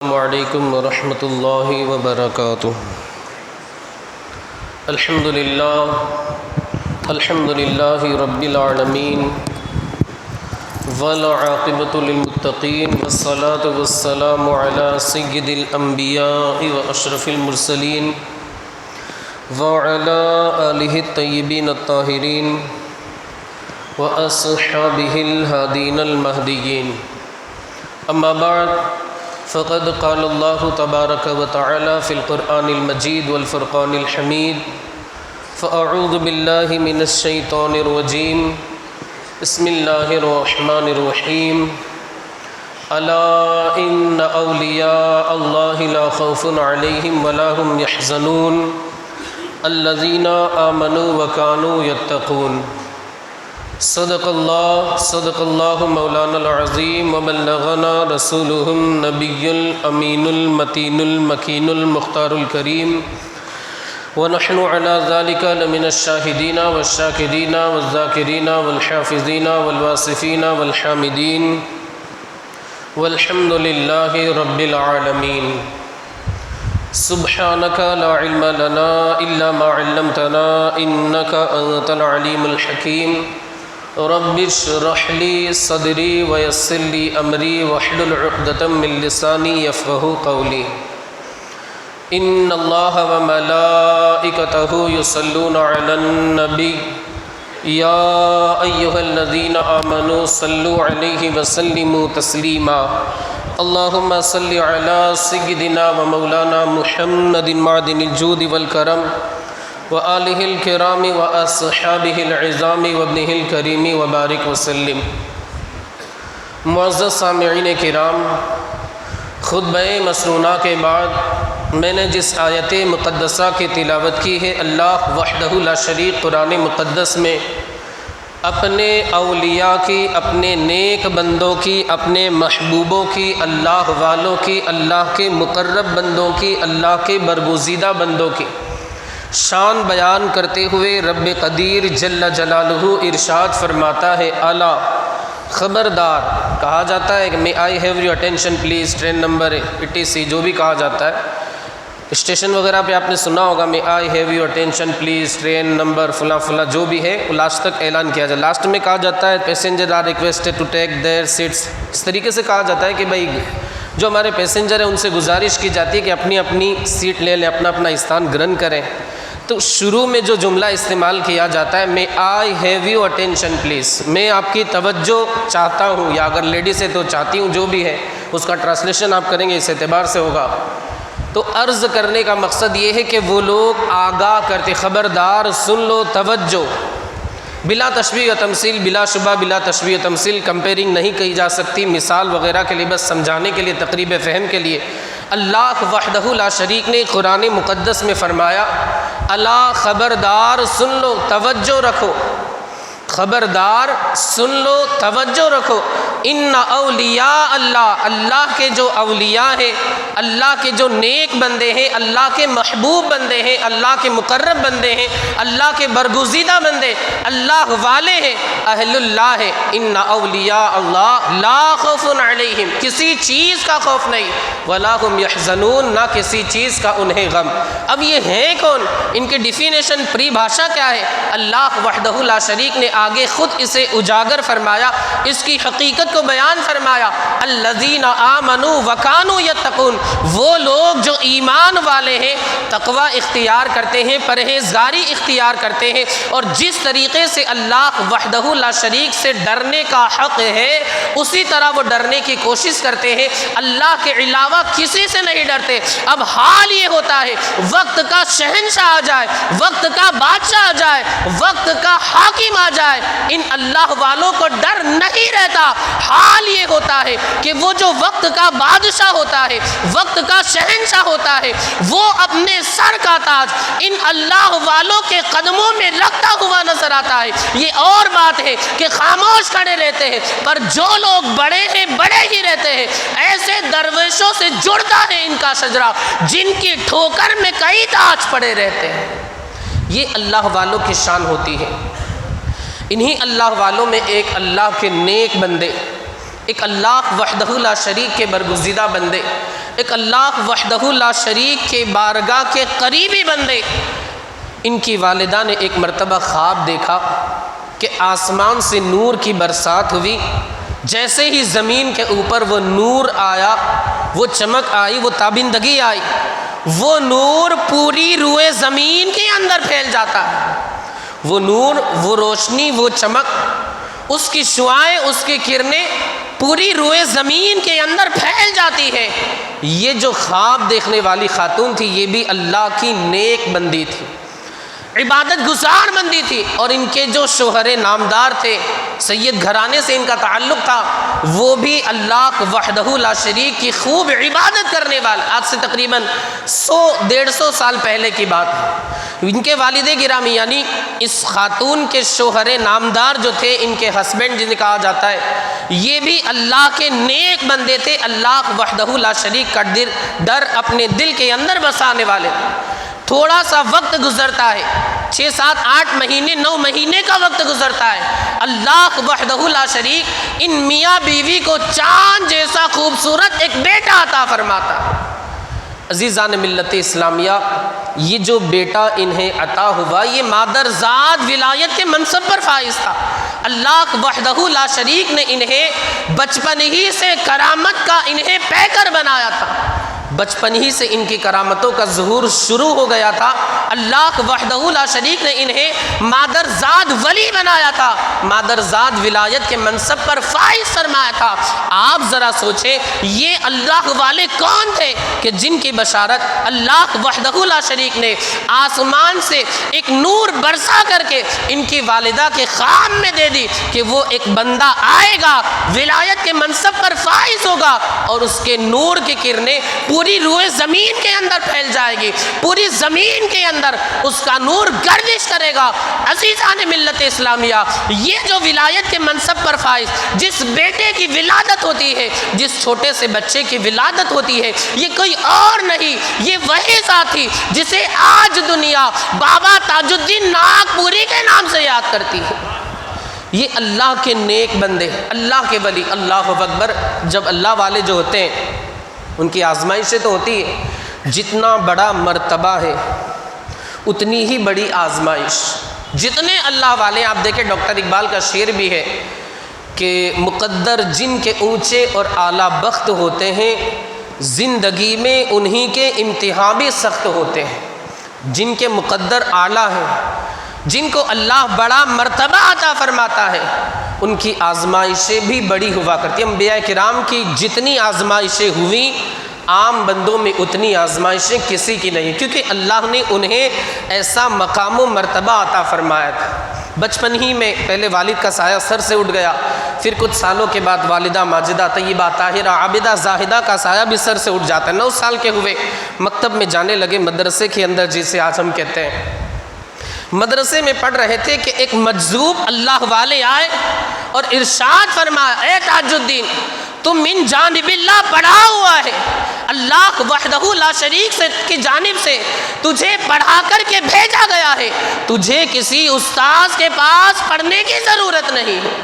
السلام علیکم ورحمۃ اللہ وبرکاتہ۔ الحمد للہ رب العالمین والعاقبۃ للمتقین والصلاة والسلام علی سید الانبیاء واشرف المرسلین وعلی آلہ الطیبین الطاہرین واصحابہ الہادین المہدیین۔ اما بعد فقد قال اللہ تبارک وتعالی فی القرآن المجید والفرقان الحمید فاعوذ باللہ من الشیطان الرجیم بسم اللہ الرحمن الرحیم الا ان اولیاء اللہ لا خوف علیہم ولا هم یحزنون الذین آمنوا وکانوا یتقون۔ صدق اللہ مولانا العظیم وبلغنا رسولہ النبی الامین المتین المکین المختار الکریم ونحن علی ذلک لمن الشاہدین والشاکرین والذاکرین والحافظین والواصفین والحامدین والحمد للہ رب العالمین۔ سبحانک لا علم لنا الا ما علمتنا انک انت العلیم الحکیم۔ رب اشرح لی صدری ویسر لی امری واحلل عقدۃ من لسانی یفقہوا قولی۔ ان اللہ وملائکتہ یصلون علی النبی یا ایہا الذین آمنوا صلوا علیہ وسلموا تسلیما۔ اللہم صل علی سیدنا ومولانا محمد معدن الجود والکرم وآلہ الکرام واصحابہ العظام وابنہ الکریم وبارک وسلم۔ معزز سامعین کرام، خطبہ مسنونہ کے بعد میں نے جس آیت مقدسہ کی تلاوت کی ہے، اللہ وحدہ لا شریک قرآن مقدس میں اپنے اولیاء کی، اپنے نیک بندوں کی، اپنے محبوبوں کی، اللہ والوں کی، اللہ کے مقرب بندوں کی، اللہ کے برگزیدہ بندوں کی شان بیان کرتے ہوئے رب قدیر جل جلالہ ارشاد فرماتا ہے، الا خبردار، کہا جاتا ہے کہ may I have your attention please، train number etc جو بھی کہا جاتا ہے اسٹیشن وغیرہ پہ آپ نے سنا ہوگا may I have your attention please، train number فلاں فلاں جو بھی ہے وہ لاسٹ تک اعلان کیا جائے۔ لاسٹ میں کہا جاتا ہے passenger are requested to take their seats, اس طریقے سے کہا جاتا ہے کہ بھائی جو ہمارے پیسنجر ہیں ان سے گزارش کی جاتی ہے کہ اپنی اپنی سیٹ لے لیں، اپنا اپنا استان گرہن کریں۔ تو شروع میں جو جملہ استعمال کیا جاتا ہے may I have your attention please، میں آپ کی توجہ چاہتا ہوں، یا اگر لیڈیز ہے تو چاہتی ہوں، جو بھی ہے اس کا ٹرانسلیشن آپ کریں گے اس اعتبار سے ہوگا۔ تو عرض کرنے کا مقصد یہ ہے کہ وہ لوگ آگاہ کرتے، خبردار سن لو، توجہ، بلا تشبیہ و تمثیل، بلا شبہ بلا تشبیہ و تمثیل، کمپیرنگ نہیں کی جا سکتی، مثال وغیرہ کے لیے بس سمجھانے کے لیے، تقریب فہم کے لیے۔ اللہ وحدہ لا شریک نے قرآن مقدس میں فرمایا، الا خبردار سن لو، توجہ رکھو، خبردار سن لو، توجہ رکھو، ان اولیاء اللہ، اللہ کے جو اولیاء ہیں، اللہ کے جو نیک بندے ہیں، اللہ کے محبوب بندے ہیں، اللہ کے مقرب بندے ہیں، اللہ کے برگزیدہ بندے، اللہ والے ہیں، اہل اللہ ہے، ان اولیاء اللہ لا خوف علیہم، کسی چیز کا خوف نہیں، ولا هم یحزنون، نہ کسی چیز کا انہیں غم۔ اب یہ ہیں کون؟ ان کی ڈیفینیشن پری بھاشا کیا ہے؟ اللہ وحدہ لا شریک نے آگے خود اسے اجاگر فرمایا، اس کی حقیقت کو بیان فرمایا، الذین آمنوا وکانوا یتقون، وہ لوگ جو ایمان والے ہیں، تقوی اختیار کرتے ہیں، پرہیزگاری اختیار کرتے ہیں، اور جس طریقے سے اللہ وحدہ لا شریک سے ڈرنے کا حق ہے اسی طرح وہ ڈرنے کی کوشش کرتے ہیں، اللہ کے علاوہ کسی سے نہیں ڈرتے۔ اب حال یہ ہوتا ہے وقت کا شہنشاہ آ جائے، وقت کا بادشاہ آ جائے، وقت کا حاکم آ جائے، ان اللہ والوں کو ڈر نہیں رہتا۔ حال یہ ہوتا ہے کہ وہ جو وقت کا بادشاہ ہوتا ہے، وقت کا شہنشاہ ہوتا ہے، وہ اپنے سر کا تاج ان اللہ والوں کے قدموں میں رکھتا ہوا نظر آتا ہے۔ یہ اور بات ہے کہ خاموش کھڑے رہتے ہیں، پر جو لوگ بڑے ہیں بڑے ہی رہتے ہیں۔ ایسے درویشوں سے جڑتا ہے ان کا شجرہ جن کی ٹھوکر میں کئی تاج پڑے رہتے ہیں۔ یہ اللہ والوں کی شان ہوتی ہے۔ انہی اللہ والوں میں ایک اللہ کے نیک بندے، ایک اللہ وحدہ لا شریک کے برگزیدہ بندے، ایک اللہ وحدہ لا شریک کے بارگاہ کے قریبی بندے، ان کی والدہ نے ایک مرتبہ خواب دیکھا کہ آسمان سے نور کی برسات ہوئی، جیسے ہی زمین کے اوپر وہ نور آیا، وہ چمک آئی، وہ تابندگی آئی، وہ نور پوری روئے زمین کے اندر پھیل جاتا ہے۔ وہ نور، وہ روشنی، وہ چمک، اس کی شعاعیں، اس کی کرنیں پوری روئے زمین کے اندر پھیل جاتی ہے۔ یہ جو خواب دیکھنے والی خاتون تھی، یہ بھی اللہ کی نیک بندی تھی، عبادت گزار بندی تھی، اور ان کے جو شوہر نامدار تھے، سید گھرانے سے ان کا تعلق تھا، وہ بھی اللہ وحدہ لا شریک کی خوب عبادت کرنے والے۔ آج سے تقریباً 100-150 سال پہلے کی بات ہے۔ ان کے والد گرامی یعنی اس خاتون کے شوہر نامدار جو تھے، ان کے ہسبینڈ جنہیں کہا جاتا ہے، یہ بھی اللہ کے نیک بندے تھے، اللہ وحدہ لا شریک کا ڈر اپنے دل کے اندر بسانے والے۔ تھوڑا سا وقت گزرتا ہے، 6, 7, 8 مہینے 9 مہینے کا وقت گزرتا ہے، اللہ وحدہ لا شریک ان میاں بیوی کو چاند جیسا خوبصورت ایک بیٹا عطا فرماتا ہے۔ عزیزان ملت اسلامیہ، یہ جو بیٹا انہیں عطا ہوا، یہ مادرزاد ولایت کے منصب پر فائز تھا۔ اللہ وحدہ لا شریک نے انہیں بچپن ہی سے کرامت کا انہیں پیکر بنایا تھا، بچپن ہی سے ان کی کرامتوں کا ظہور شروع ہو گیا تھا۔ اللہ وحدہ لا شریک نے انہیں مادرزاد ولی بنایا تھا، مادرزاد ولایت کے منصب پر فائز فرمایا تھا۔ آپ ذرا سوچیں، یہ اللہ والے کون تھے کہ جن کی بشارت اللہ وحدہ لا شریک نے آسمان سے ایک نور برسا کر کے ان کی والدہ کے خواب میں دے دی کہ وہ ایک بندہ آئے گا، ولایت کے منصب پر فائز ہوگا، اور اس کے نور کی کرنیں پوری روئے زمین کے اندر پھیل جائے گی، پوری زمین کے اندر اس کا نور گردش کرے گا۔ عزیزان ملت اسلامیہ، یہ جو ولایت کے منصب پر فائز، جس بیٹے کی ولادت ہوتی ہے، جس چھوٹے سے بچے کی ولادت ہوتی ہے، یہ کوئی اور نہیں، یہ وہی ذات تھی جسے آج دنیا بابا تاج الدین ناگپوری کے نام سے یاد کرتی ہے۔ یہ اللہ کے نیک بندے، اللہ کے ولی۔ اللہ اکبر۔ جب اللہ والے جو ہوتے ہیں، ان کی آزمائشیں تو ہوتی ہے، جتنا بڑا مرتبہ ہے اتنی ہی بڑی آزمائش۔ جتنے اللہ والے، آپ دیکھیں ڈاکٹر اقبال کا شعر بھی ہے کہ مقدر جن کے اونچے اور اعلیٰ بخت ہوتے ہیں، زندگی میں انہی کے امتحان بھی سخت ہوتے ہیں۔ جن کے مقدر اعلیٰ ہیں، جن کو اللہ بڑا مرتبہ عطا فرماتا ہے، ان کی آزمائشیں بھی بڑی ہوا کرتی ہیں۔ انبیاء کرام کی جتنی آزمائشیں ہوئیں، عام بندوں میں اتنی آزمائشیں کسی کی نہیں، کیونکہ اللہ نے انہیں ایسا مقام و مرتبہ عطا فرمایا تھا۔ بچپن ہی میں پہلے والد کا سایہ سر سے اٹھ گیا، پھر کچھ سالوں کے بعد والدہ ماجدہ طیبہ طاہرہ عابدہ زاہدہ کا سایہ بھی سر سے اٹھ جاتا ہے۔ 9 سال کے ہوئے مکتب میں جانے لگے، مدرسے کے اندر، جسے آج ہم کہتے ہیں۔ مدرسے میں پڑھ رہے تھے کہ ایک مجذوب اللہ والے آئے اور ارشاد فرمایا، اے تاج الدین، تم من جانب اللہ پڑھا ہوا ہے، اللہ وحدہ لا شریک سے کی جانب سے تجھے پڑھا کر کے بھیجا گیا ہے، تجھے کسی استاذ کے پاس پڑھنے کی ضرورت نہیں ہے،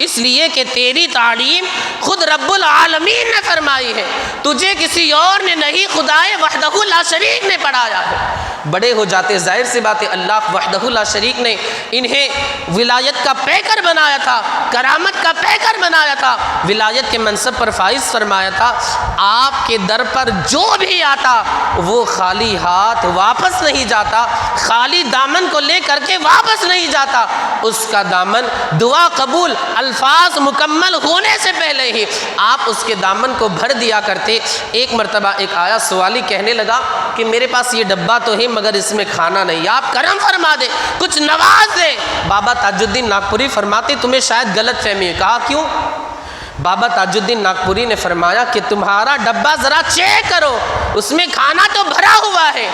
اس لیے کہ تیری تعلیم خود رب العالمین نے فرمائی ہے، تجھے کسی اور نے نہیں، خدائے وحدہ لا شریک نے پڑھایا ہے۔ بڑے ہو جاتے، ظاہر سی بات ہے، اللہ وحدہ لا شریک نے انہیں ولایت کا پیکر بنایا تھا، کرامت کا پیکر بنایا تھا، ولایت کے منصب پر فائز فرمایا تھا۔ آپ کے در پر جو بھی آتا وہ خالی ہاتھ واپس نہیں جاتا، خالی دامن کو لے کر کے واپس نہیں جاتا، اس کا دامن دعا قبول، الفاظ مکمل ہونے سے پہلے ہی آپ اس کے دامن کو بھر دیا کرتے۔ ایک مرتبہ ایک آیا سوالی کہنے لگا کہ میرے پاس یہ ڈبہ تو ہے مگر اس میں کھانا نہیں، آپ کرم فرما دے، کچھ نواز دے۔ بابا تاج الدین ناگپوری فرماتے تمہیں شاید غلط فہمی ہے۔ کہا کیوں؟ بابا تاج الدین ناگپوری نے فرمایا کہ تمہارا ڈبہ ذرا چیک کرو، اس میں کھانا تو بھرا ہوا ہے۔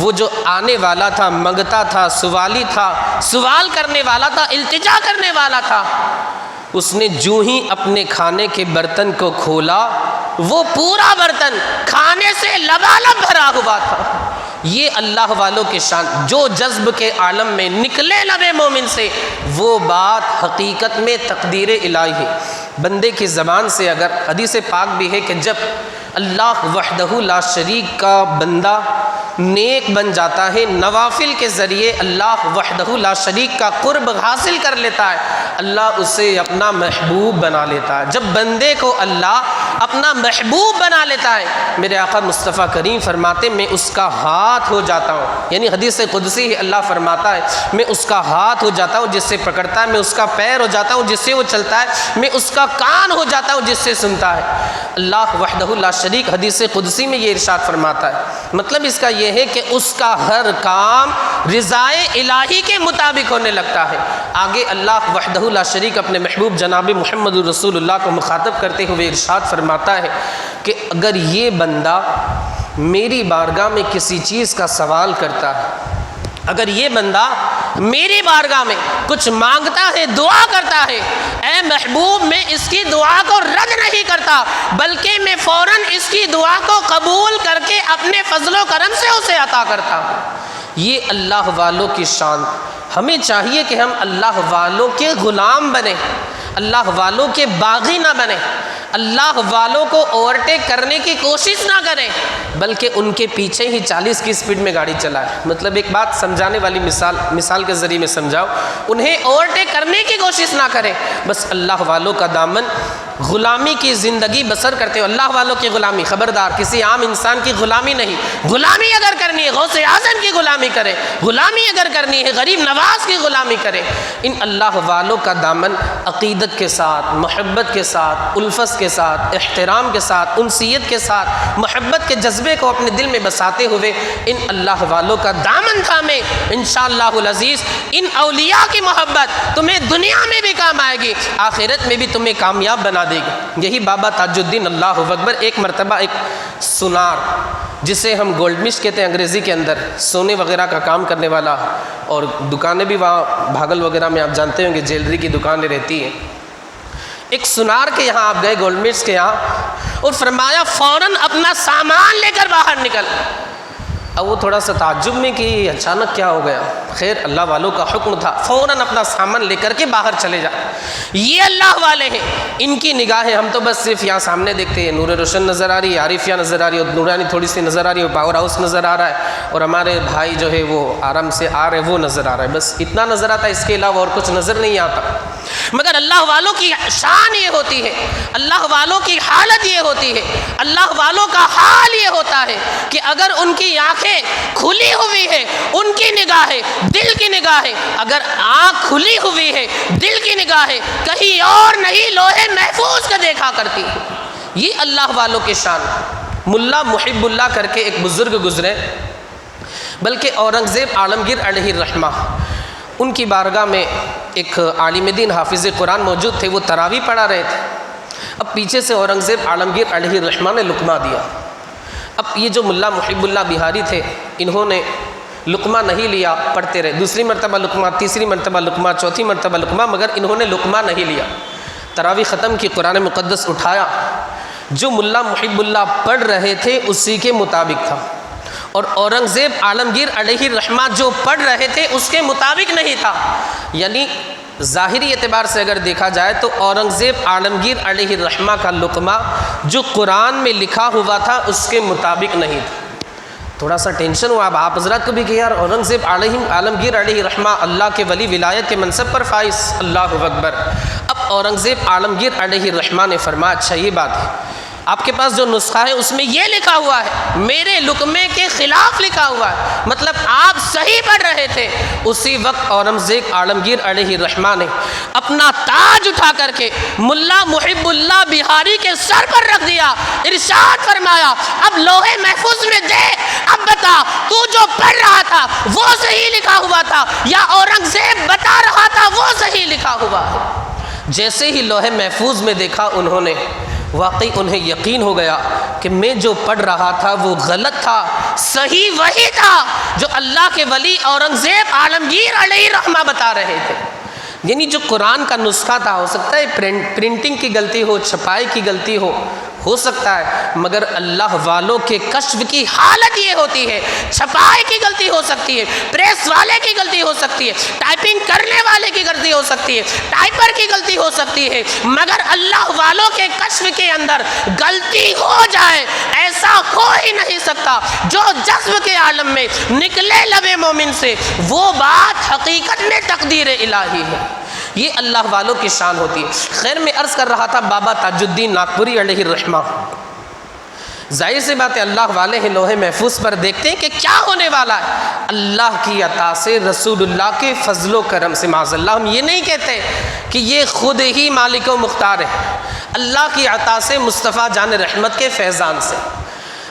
وہ جو آنے والا تھا، منگتا تھا، سوالی تھا، سوال کرنے والا تھا، التجا کرنے والا تھا، اس نے جو ہی اپنے کھانے کے برتن کو کھولا، وہ پورا برتن کھانے سے لبالب بھرا ہوا تھا۔ یہ اللہ والوں کے شان، جو جذب کے عالم میں نکلے لب مومن سے، وہ بات حقیقت میں تقدیر الہی ہے۔ بندے کی زبان سے، اگر حدیث پاک بھی ہے کہ جب اللہ وحدہ لا شریک کا بندہ نیک بن جاتا ہے، نوافل کے ذریعے اللہ وحدہ لا شریک کا قرب حاصل کر لیتا ہے، اللہ اسے اپنا محبوب بنا لیتا ہے۔ جب بندے کو اللہ اپنا محبوب بنا لیتا ہے، میرے آقا مصطفیٰ کریم فرماتے میں اس کا ہاتھ ہو جاتا ہوں، یعنی حدیث قدسی ہے، اللہ فرماتا ہے میں اس کا ہاتھ ہو جاتا ہوں جس سے پکڑتا ہے، میں اس کا پیر ہو جاتا ہوں جس سے وہ چلتا ہے، میں اس کا کان ہو جاتا ہوں جس سے سنتا ہے۔ اللہ وحدہ لا شریک حدیث قدسی میں یہ ارشاد فرماتا ہے، مطلب اس کا یہ ہے کہ اس کا ہر کام رضائے الہی کے مطابق ہونے لگتا ہے۔ آگے اللہ وحدہ لا شریک اپنے محبوب جناب محمد رسول اللہ کو مخاطب کرتے ہوئے ارشاد فرماتا ہے کہ اگر یہ بندہ میری بارگاہ میں کسی چیز کا سوال کرتا ہے، اگر یہ بندہ میری بارگاہ میں کچھ مانگتا ہے، دعا کرتا ہے، اے محبوب میں اس کی دعا کو رد نہیں کرتا بلکہ میں فوراً اس کی دعا کو قبول کر کے اپنے فضل و کرم سے اسے عطا کرتا ہوں۔ یہ اللہ والوں کی شان۔ ہمیں چاہیے کہ ہم اللہ والوں کے غلام بنیں، اللہ والوں کے باغی نہ بنیں، اللہ والوں کو اوورٹیک کرنے کی کوشش نہ کریں بلکہ ان کے پیچھے ہی 40 کی سپیڈ میں گاڑی چلائیں۔ مطلب ایک بات سمجھانے والی مثال کے ذریعے میں سمجھاؤ، انہیں اوورٹیک کرنے کی کوشش نہ کریں، بس اللہ والوں کا دامن غلامی کی زندگی بسر کرتے ہو۔ اللہ والوں کی غلامی، خبردار کسی عام انسان کی غلامی نہیں، غلامی اگر کرنی ہے غوث اعظم کی غلامی کرے، غلامی اگر کرنی ہے غریب نواز کی غلامی کرے۔ ان اللہ والوں کا دامن عقیدت کے ساتھ، محبت کے ساتھ، الفت کے ساتھ، احترام کے ساتھ، انسیت کے ساتھ، محبت کے جذبے کو اپنے دل میں بساتے ہوئے ان اللہ والوں کا دامن تھامے، انشاءاللہ العزیز ان اولیاء کی محبت تمہیں دنیا میں بھی کام آئے گی، آخرت میں بھی تمہیں کامیاب بنا دے گی۔ یہی بابا تاج الدین اللہ اکبر ایک مرتبہ ایک سونار، جسے ہم گولڈ مش کہتے ہیں انگریزی کے اندر، سونے وغیرہ کا کام کرنے والا، اور دکانیں بھی وہاں بھاگل وغیرہ میں آپ جانتے ہوں گے جیلری کی دکانیں رہتی ہیں۔ ایک سونار کے یہاں آپ گئے، گولڈ مش کے یہاں، اور فرمایا فوراً اپنا سامان لے کر باہر نکل۔ اب وہ تھوڑا سا تعجب میں کہ اچانک کیا ہو گیا، خیر اللہ والوں کا حکم تھا، فوراً اپنا سامان لے کر کے باہر چلے جا۔ یہ اللہ والے ہیں، ان کی نگاہیں ہم تو بس صرف یہاں سامنے دیکھتے ہیں، نور روشن نظر آ رہی ہے، عارفیہ نظر آ رہی ہے، نورانی تھوڑی سی نظر آ رہی ہے، پاور ہاؤس نظر آ رہا ہے، اور ہمارے بھائی جو ہے وہ آرام سے آ رہے وہ نظر آ رہا ہے، بس اتنا نظر آتا ہے، اس کے علاوہ اور کچھ نظر نہیں آتا۔ مگر اللہ والوں کی شان یہ ہوتی ہے، اللہ والوں کی حالت یہ ہوتی ہے، اللہ والوں کا حال یہ ہوتا ہے کہ اگر ان کی آنکھیں کھلی ہوئی ہے، ان کی نگاہیں دل کی نگاہیں، اگر آنکھ کھلی ہوئی ہے دل کی نگاہیں کہیں اور نہیں لوہے محفوظ کا دیکھا کرتی ہے۔ یہ اللہ والوں کی شان۔ ملا محب اللہ کر کے ایک بزرگ گزرے، بلکہ اورنگزیب عالمگیر علیہ الرحمہ، ان کی بارگاہ میں ایک عالم دین حافظ قرآن موجود تھے، وہ تراویح پڑھا رہے تھے۔ اب پیچھے سے اورنگزیب عالمگیر علیہ الرحمہ نے لقمہ دیا۔ اب یہ جو ملا محب اللہ بہاری تھے، انہوں نے لقمہ نہیں لیا، پڑھتے رہے، دوسری مرتبہ لقمہ، تیسری مرتبہ لقمہ، چوتھی مرتبہ لقمہ، مگر انہوں نے لقمہ نہیں لیا۔ تراویح ختم کی، قرآن مقدس اٹھایا، جو ملا محب اللہ پڑھ رہے تھے اسی کے مطابق تھا، اور اورنگزیب عالمگیر علیہ الرحمہ جو پڑھ رہے تھے اس کے مطابق نہیں تھا۔ یعنی ظاہری اعتبار سے اگر دیکھا جائے تو اورنگزیب عالمگیر علیہ الرحمہ کا لقمہ جو قرآن میں لکھا ہوا تھا اس کے مطابق نہیں تھا۔ تھوڑا سا ٹینشن ہوا اب آپ حضرات کو بھی کہ یار اورنگزیب عالمگیر علیہ الرحمہ اللہ کے ولی ولایت کے منصب پر فائز، اللہ اکبر۔ اب اورنگزیب عالمگیر علیہ الرحمہ نے فرمایا اچھا یہ بات ہے، آپ کے پاس جو نسخہ ہے اس میں یہ لکھا ہوا ہے، میرے لقمے کے خلاف لکھا ہوا ہے، مطلب آپ صحیح پڑھ رہے تھے۔ اسی وقت اورنگزیب عالمگیر علیہ الرحمہ نے اپنا تاج اٹھا کر کے ملا محب اللہ بہاری کے سر پر رکھ دیا، ارشاد فرمایا اب لوہے محفوظ میں دے، اب بتا تو جو پڑھ رہا تھا وہ صحیح لکھا ہوا تھا یا اورنگزیب بتا رہا تھا وہ صحیح لکھا ہوا ہے۔ جیسے ہی لوہے محفوظ میں دیکھا انہوں نے، واقعی انہیں یقین ہو گیا کہ میں جو پڑھ رہا تھا وہ غلط تھا، صحیح وہی تھا جو اللہ کے ولی اورنگزیب عالمگیر علیہ الرحمہ بتا رہے تھے۔ یعنی جو قرآن کا نسخہ تھا، ہو سکتا ہے پرنٹنگ کی غلطی ہو، چھپائی کی غلطی ہو ہو سکتا ہے، مگر اللہ والوں کے کشف کی حالت یہ ہوتی ہے، چھپائی کی غلطی ہو سکتی ہے، پریس والے کی غلطی ہو سکتی ہے، ٹائپنگ کرنے والے کی غلطی ہو سکتی ہے، ٹائپر کی غلطی ہو سکتی ہے، مگر اللہ والوں کے کشف کے اندر غلطی ہو جائے ایسا ہو ہی نہیں سکتا۔ جو جذب کے عالم میں نکلے لب مومن سے وہ بات حقیقت میں تقدیر الہی ہے، یہ اللہ والوں کی شان ہوتی ہے۔ خیر میں عرض کر رہا تھا بابا تاج الدین ناگپوری علیہ الرحمہ، ظاہر سی بات ہے اللہ والے ہیں، لوح محفوظ پر دیکھتے ہیں کہ کیا ہونے والا ہے، اللہ کی عطا سے، رسول اللہ کے فضل و کرم سے۔ معاذ اللہ ہم یہ نہیں کہتے کہ یہ خود ہی مالک و مختار ہے، اللہ کی عطا سے، مصطفیٰ جان رحمت کے فیضان سے۔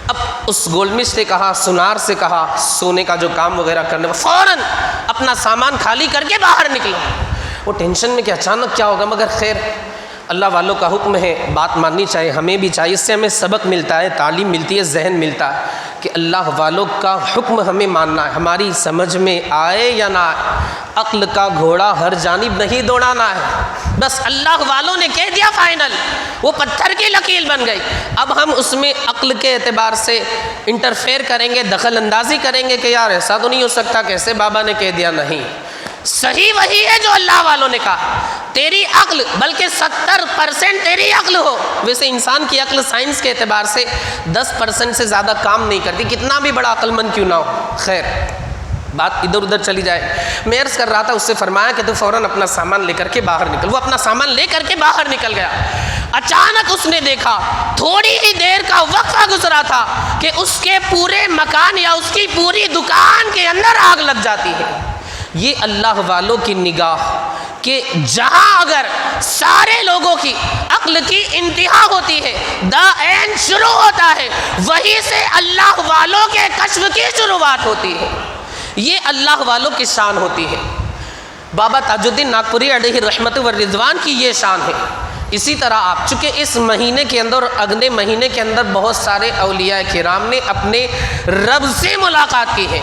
اب اس گولڈمش سے کہا، سونار سے کہا، سونے کا جو کام وغیرہ کرنے میں فوراً اپنا سامان خالی کر کے باہر نکلو۔ وہ ٹینشن میں کہ اچانک کیا ہوگا، مگر خیر اللہ والوں کا حکم ہے، بات ماننی چاہیے، ہمیں بھی چاہیے، اس سے ہمیں سبق ملتا ہے، تعلیم ملتی ہے، ذہن ملتا ہے کہ اللہ والوں کا حکم ہمیں ماننا ہے، ہماری سمجھ میں آئے یا نہ آئے، عقل کا گھوڑا ہر جانب نہیں دوڑانا ہے، بس اللہ والوں نے کہہ دیا فائنل، وہ پتھر کی لکیر بن گئی۔ اب ہم اس میں عقل کے اعتبار سے انٹرفیئر کریں گے، دخل اندازی کریں گے کہ یار ایسا تو نہیں ہو سکتا، کیسے بابا نے کہہ دیا، نہیں، صحیح وہی ہے جو اللہ والوں نے کہا۔ تیری عقل بلکہ 70% تیری عقل ہو، ویسے انسان کی عقل سائنس کے اعتبار سے 10% سے زیادہ کام نہیں کرتی، کتنا بھی بڑا عقل مند کیوں نہ ہو۔ خیر بات ادھر ادھر چلی جائے، میں عرض کر رہا تھا، اس سے فرمایا کہ تو فوراً اپنا سامان لے کر کے باہر نکل۔ وہ اپنا سامان لے کر کے باہر نکل گیا۔ اچانک اس نے دیکھا، تھوڑی ہی دیر کا وقفہ گزرا تھا کہ اس کے پورے مکان یا اس کی پوری دکان کے اندر آگ لگ جاتی ہے۔ یہ اللہ والوں کی نگاہ کہ جہاں اگر سارے لوگوں کی عقل کی انتہا ہوتی ہے، دا اینڈ شروع ہوتا ہے، وہیں سے اللہ والوں کے کشف کی شروعات ہوتی ہے، یہ اللہ والوں کی شان ہوتی ہے۔ بابا تاج الدین ناگپوری علیہ رحمت و رضوان کی یہ شان ہے۔ اسی طرح آپ چونکہ اس مہینے کے اندر، اگلے مہینے کے اندر بہت سارے اولیاء کرام نے اپنے رب سے ملاقات کی ہے۔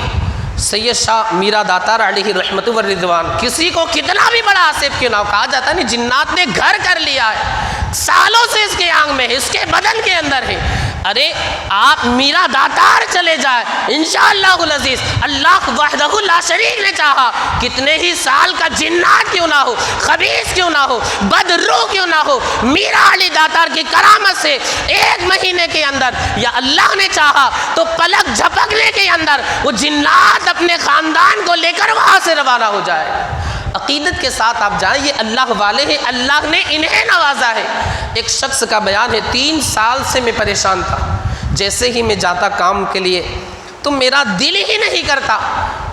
سید شاہ میرا داتار علیہ رحمت و رضوان، کسی کو کتنا بھی بڑا آصف کیوں نہ ہو، کہا جاتا ہے جنات نے گھر کر لیا ہے، سالوں سے اس کے آنگ میں ہے، اس کے بدن کے اندر ہے۔ ارے آپ میرا داتار چلے جائے انشاءاللہ العزیز، اللہ وحدہ لا شریک نے چاہا کتنے ہی سال کا جنات کیوں نہ ہو، خبیث کیوں نہ ہو، بدروح کیوں نہ ہو، میرا علی داتار کی کرامت سے 1 مہینے کے اندر یا اللہ نے چاہا تو پلک جھپکنے کے اندر وہ جنات اپنے خاندان کو لے کر وہاں سے روانہ ہو جائے۔ عقیدت کے ساتھ آپ جائیں، یہ اللہ والے ہیں، اللہ نے انہیں نوازا ہے۔ ایک شخص کا بیان ہے، 3 سال سے میں پریشان تھا، جیسے ہی میں جاتا کام کے لیے تو میرا دل ہی نہیں کرتا،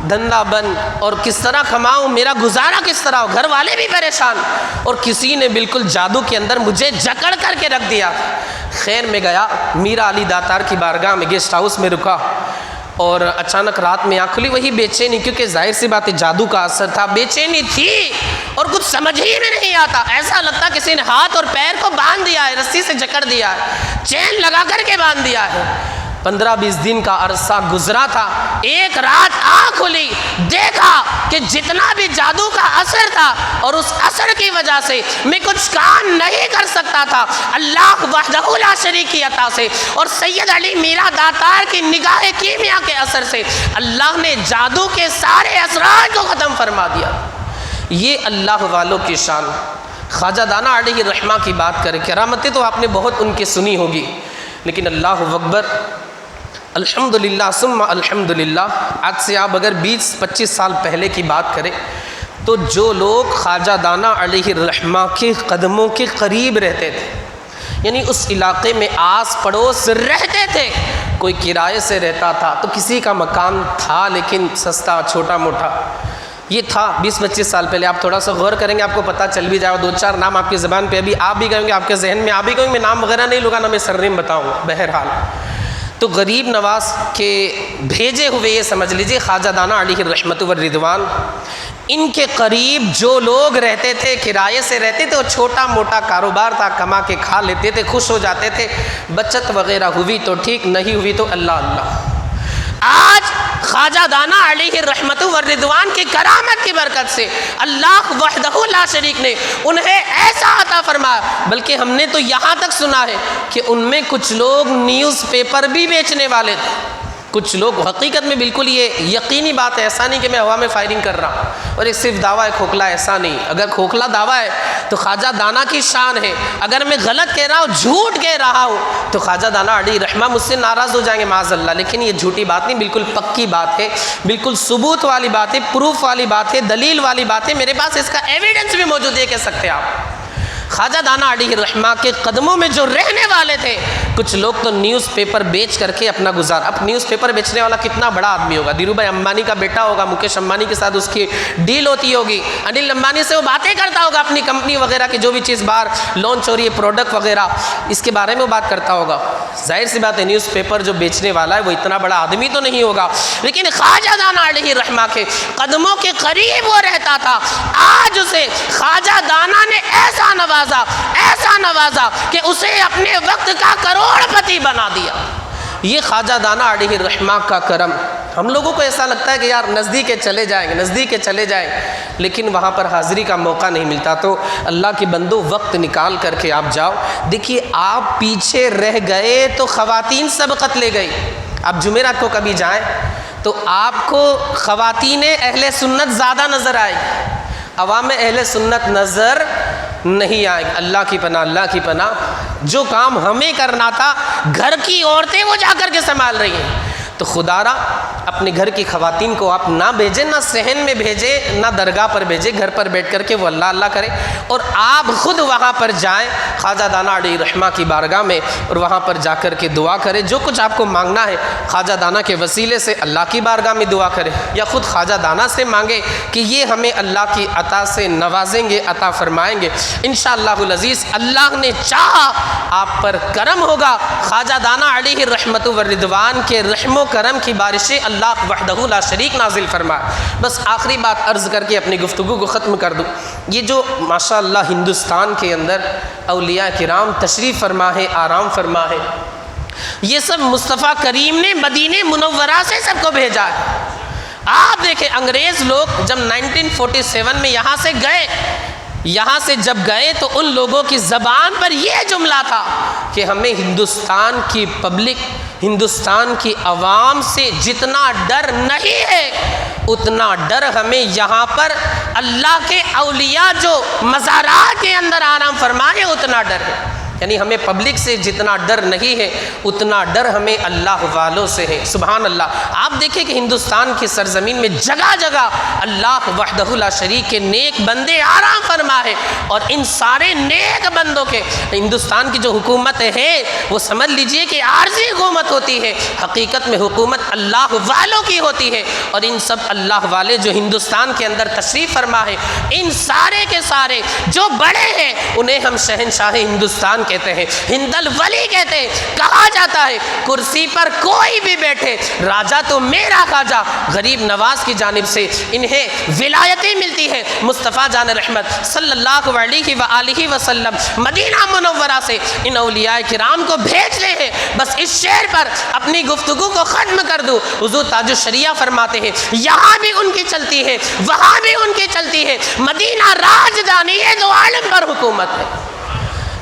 دھندا بند، اور کس طرح کماؤں، میرا گزارا کس طرح ہو، گھر والے بھی پریشان، اور کسی نے بالکل جادو کے اندر مجھے جکڑ کر کے رکھ دیا۔ خیر میں گیا میرا علی داتار کی بارگاہ میں، گیسٹ ہاؤس میں رکا، اور اچانک رات میں آنکھ کھلی، وہی بے چینی، کیونکہ ظاہر سی بات ہے جادو کا اثر تھا، بے چینی تھی اور کچھ سمجھ ہی میں نہیں آتا، ایسا لگتا کسی نے ہاتھ اور پیر کو باندھ دیا ہے، رسی سے جکڑ دیا ہے، چین لگا کر کے باندھ دیا ہے۔ 15-20 دن کا عرصہ گزرا تھا، ایک رات آنکھ کھلی، دیکھا کہ جتنا بھی جادو کا اثر تھا اور اس اثر کی وجہ سے میں کچھ کام نہیں کر سکتا تھا، اللہ وحدہ لا شریک کی عطا سے اور سید علی میرا داتار کی نگاہ کیمیا کے اثر سے اللہ نے جادو کے سارے اثرات کو ختم فرما دیا۔ یہ اللہ والوں کی شان۔ خواجہ دانا علیہ الرحمہ کی بات کریں، کرامتیں تو آپ نے بہت ان کی سنی ہوگی، لیکن اللہ اکبر، الحمدللہ ثم الحمدللہ، آج سے آپ اگر 20-25 سال پہلے کی بات کریں تو جو لوگ خواجہ دانا علیہ الرحمہ کے قدموں کے قریب رہتے تھے، یعنی اس علاقے میں آس پڑوس رہتے تھے، کوئی کرائے سے رہتا تھا تو کسی کا مکان تھا لیکن سستا چھوٹا موٹا، یہ تھا 20-25 سال پہلے۔ آپ تھوڑا سا غور کریں گے آپ کو پتہ چل بھی جائے، 2-4 نام آپ کی زبان پہ ابھی آ بھی گئے ہوں گے، آپ کے ذہن میں آ بھی گئے ہوں گے، میں نام وغیرہ نہیں لوں گا، نہ میں سرنیم بتاؤں گا۔ بہرحال تو غریب نواز کے بھیجے ہوئے یہ سمجھ لیجیے خواجہ دانا علیہ الرحمت والرضوان، ان کے قریب جو لوگ رہتے تھے، کرائے سے رہتے تھے، وہ چھوٹا موٹا کاروبار تھا، کما کے کھا لیتے تھے، خوش ہو جاتے تھے، بچت وغیرہ ہوئی تو ٹھیک، نہیں ہوئی تو اللہ اللہ۔ آج خواجہ دانا علیہ الرحمت والرضوان کی کرامت کی برکت سے اللہ وحدہ لا شریک نے انہیں ایسا عطا فرمایا، بلکہ ہم نے تو یہاں تک سنا ہے کہ ان میں کچھ لوگ نیوز پیپر بھی بیچنے والے تھے، کچھ لوگ حقیقت میں بالکل یہ یقینی بات ہے، ایسا نہیں کہ میں ہوا میں فائرنگ کر رہا ہوں اور یہ صرف دعویٰ ہے کھوکھلا، ایسا نہیں، اگر کھوکھلا دعویٰ ہے تو خواجہ دانا کی شان ہے، اگر میں غلط کہہ رہا ہوں، جھوٹ کہہ رہا ہوں تو خواجہ دانا علیہ رحمہ مجھ سے ناراض ہو جائیں گے معاذ اللہ، لیکن یہ جھوٹی بات نہیں، بالکل پکی بات ہے، بالکل ثبوت والی بات ہے، پروف والی بات ہے، دلیل والی بات ہے، میرے پاس اس کا ایویڈنس بھی موجود ہے، کہہ سکتے ہیں آپ۔ خواجہ دانا علیہ الرحمہ کے قدموں میں جو رہنے والے تھے، کچھ لوگ تو نیوز پیپر بیچ کر کے اپنا گزار، اب نیوز پیپر بیچنے والا کتنا بڑا آدمی ہوگا، دھیرو بھائی امبانی کا بیٹا ہوگا، مکیش امبانی کے ساتھ اس کی ڈیل ہوتی ہوگی، انل امبانی سے وہ باتیں کرتا ہوگا اپنی کمپنی وغیرہ کی جو بھی چیز باہر لانچ ہو رہی ہے، پروڈکٹ وغیرہ، اس کے بارے میں وہ بات کرتا ہوگا۔ ظاہر سی بات ہے نیوز پیپر جو بیچنے والا ہے وہ اتنا بڑا آدمی تو نہیں ہوگا، لیکن خواجہ دانا علیہ الرحمہ کے قدموں کے قریب وہ رہتا تھا۔ آج اسے خواجہ دانا نے ایسا نوازا کہ اسے اپنے وقت کا کروڑ پتی بنا دیا۔ یہ خواجہ دانا علیہ الرحمہ کا کرم، ہم لوگوں کو ایسا لگتا ہے کہ یار نزدیک چلے جائیں لیکن وہاں پر حاضری کا موقع نہیں ملتا، تو اللہ کے بندو وقت نکال کر کے آپ جاؤ۔ دیکھیے آپ پیچھے رہ گئے تو خواتین سبقت لے گئی، آپ جمعرات کو کبھی جائیں تو آپ کو خواتین اہل سنت زیادہ نظر آئے گی، عوام اہل سنت نظر نہیں آئے گی۔ اللہ کی پناہ، جو کام ہمیں کرنا تھا گھر کی عورتیں وہ جا کر کے سنبھال رہی ہیں، تو خدا را اپنے گھر کی خواتین کو آپ نہ بھیجیں، نہ صحن میں بھیجیں، نہ درگاہ پر بھیجیں، گھر پر بیٹھ کر کے وہ اللہ کرے، اور آپ خود وہاں پر جائیں خواجہ دانا علیہ الرحمہ کی بارگاہ میں، اور وہاں پر جا کر کے دعا کریں، جو کچھ آپ کو مانگنا ہے خواجہ دانا کے وسیلے سے اللہ کی بارگاہ میں دعا کریں، یا خود خواجہ دانا سے مانگیں کہ یہ ہمیں اللہ کی عطا سے نوازیں گے، عطا فرمائیں گے انشاءاللہ العزیز۔ اللہ نے چاہا آپ پر کرم ہوگا، خواجہ دانا علیہ الرحمت والرضوان کے رحم و کرم کی بارشیں اللہ وحدہ لا شریک نازل فرمائے۔ بس آخری بات عرض کر کے اپنی گفتگو کو ختم کر دوں، یہ جو ماشاءاللہ ہندوستان کے اندر اولیاء کرام تشریف فرما ہے، آرام فرما ہے، یہ سب مصطفیٰ کریم نے مدینہ منورہ سے سب کو بھیجا ہے۔ آپ دیکھیں انگریز لوگ جب 1947 میں یہاں سے جب گئے تو ان لوگوں کی زبان پر یہ جملہ تھا کہ ہمیں ہندوستان کی پبلک، ہندوستان کی عوام سے جتنا ڈر نہیں ہے اتنا ڈر ہمیں یہاں پر اللہ کے اولیاء جو مزارات کے اندر آرام فرمائے اتنا ڈر ہے، یعنی ہمیں پبلک سے جتنا ڈر نہیں ہے اتنا ڈر ہمیں اللہ والوں سے ہے۔ سبحان اللہ۔ آپ دیکھیں کہ ہندوستان کی سرزمین میں جگہ جگہ اللہ وحدہ لا شریک کے نیک بندے آرام فرما ہے، اور ان سارے نیک بندوں کے ہندوستان کی جو حکومت ہے وہ سمجھ لیجئے کہ عارضی حکومت ہوتی ہے، حقیقت میں حکومت اللہ والوں کی ہوتی ہے، اور ان سب اللہ والے جو ہندوستان کے اندر تشریف فرما ہے، ان سارے کے سارے جو بڑے ہیں انہیں ہم شہنشاہ ہندوستان کہتے ہیں، ہند الولی کہتے ہیں۔ کہا جاتا ہے کرسی پر کوئی بھی بیٹھے، راجہ تو میرا خواجہ، غریب نواز کی جانب سے انہیں ولایتیں ملتی ہیں۔ مصطفیٰ جان رحمت صلی اللہ علیہ وآلہ وسلم مدینہ منورہ سے ان اولیاء کرام کو بھیج رہے ہیں۔ بس اس شعر پر اپنی گفتگو کو ختم کر دوں، حضور تاج الشریعہ فرماتے ہیں یہاں بھی ان کی چلتی ہے، وہاں بھی ان کی چلتی ہے، مدینہ راجدھانی ہے، دو عالم پر حکومت ہے۔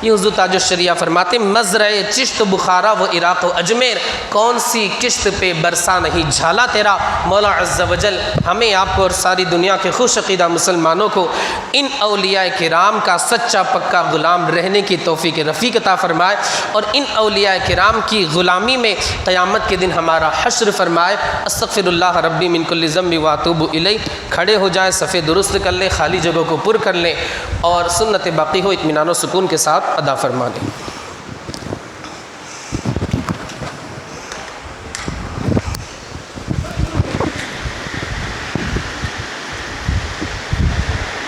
یہ حضور تاج الشریعہ فرماتے مزرع چشت بخارا و عراق و اجمیر، کون سی کشت پہ برسا نہیں جھالا تیرا۔ مولا عز و جل ہمیں آپ کو اور ساری دنیا کے خوش عقیدہ مسلمانوں کو ان اولیاء کرام کا سچا پکا غلام رہنے کی توفیق رفیق عطا فرمائے، اور ان اولیاء کرام کی غلامی میں قیامت کے دن ہمارا حشر فرمائے۔ استغفر اللہ ربی من کل ذنب واتوب الیہ۔ کھڑے ہو جائیں، صفے درست کر لیں، خالی جگہوں کو پر کر لیں، اور سنت باقی ہو اطمینان و سکون کے ساتھ ادا فرما دیں۔